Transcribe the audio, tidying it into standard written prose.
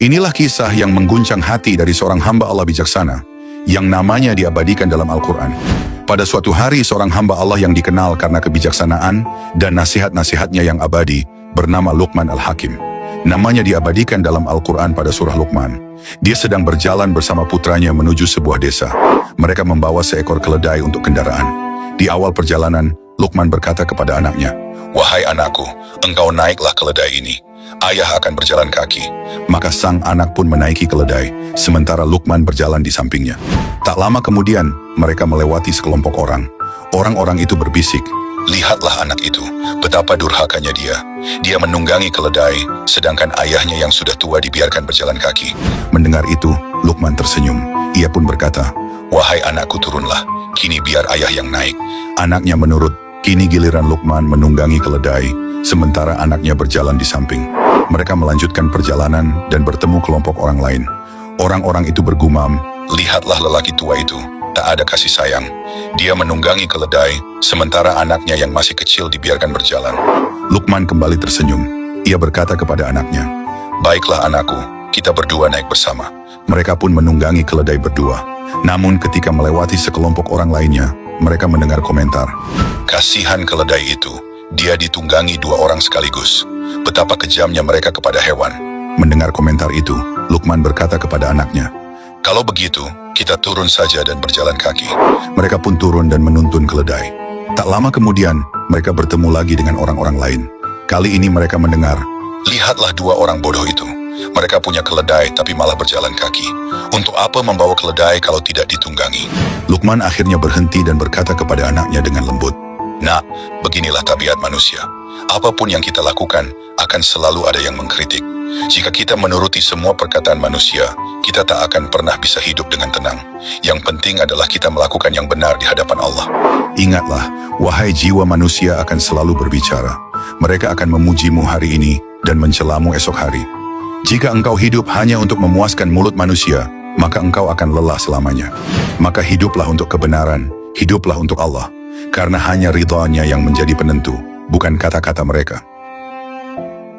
Inilah kisah yang mengguncang hati dari seorang hamba Allah bijaksana, yang namanya diabadikan dalam Al-Quran. Pada suatu hari, seorang hamba Allah yang dikenal karena kebijaksanaan dan nasihat-nasihatnya yang abadi, bernama Luqman Al-Hakim. Namanya diabadikan dalam Al-Quran pada surah Luqman. Dia sedang berjalan bersama putranya menuju sebuah desa. Mereka membawa seekor keledai untuk kendaraan. Di awal perjalanan, Luqman berkata kepada anaknya, "Wahai anakku, engkau naiklah keledai ini. Ayah akan berjalan kaki." Maka sang anak pun menaiki keledai, sementara Luqman berjalan di sampingnya. Tak lama kemudian, mereka melewati sekelompok orang. Orang-orang itu berbisik, "Lihatlah anak itu, betapa durhakanya dia. Dia menunggangi keledai, sedangkan ayahnya yang sudah tua dibiarkan berjalan kaki." Mendengar itu, Luqman tersenyum. Ia pun berkata, "Wahai anakku, turunlah. Kini biar ayah yang naik." Anaknya menurut. Kini giliran Luqman menunggangi keledai, sementara anaknya berjalan di samping. Mereka melanjutkan perjalanan dan bertemu kelompok orang lain. Orang-orang itu bergumam, "Lihatlah lelaki tua itu, tak ada kasih sayang. Dia menunggangi keledai, sementara anaknya yang masih kecil dibiarkan berjalan." Luqman kembali tersenyum. Ia berkata kepada anaknya, "Baiklah anakku, kita berdua naik bersama." Mereka pun menunggangi keledai berdua. Namun ketika melewati sekelompok orang lainnya, mereka mendengar komentar, "Kasihan keledai itu, dia ditunggangi dua orang sekaligus. Betapa kejamnya mereka kepada hewan." Mendengar komentar itu, Luqman berkata kepada anaknya, "Kalau begitu, kita turun saja dan berjalan kaki." Mereka pun turun dan menuntun keledai. Tak lama kemudian, mereka bertemu lagi dengan orang-orang lain. Kali ini mereka mendengar, "Lihatlah dua orang bodoh itu. Mereka punya keledai tapi malah berjalan kaki. Untuk apa membawa keledai kalau tidak ditunggangi?" Luqman akhirnya berhenti dan berkata kepada anaknya dengan lembut, "Nak, beginilah tabiat manusia. Apapun yang kita lakukan, akan selalu ada yang mengkritik. Jika kita menuruti semua perkataan manusia, kita tak akan pernah bisa hidup dengan tenang. Yang penting adalah kita melakukan yang benar di hadapan Allah. Ingatlah, wahai jiwa manusia akan selalu berbicara. Mereka akan memujimu hari ini dan mencelamu esok hari. Jika engkau hidup hanya untuk memuaskan mulut manusia, maka engkau akan lelah selamanya. Maka hiduplah untuk kebenaran, hiduplah untuk Allah. Karena hanya ridha-Nya yang menjadi penentu, bukan kata-kata mereka."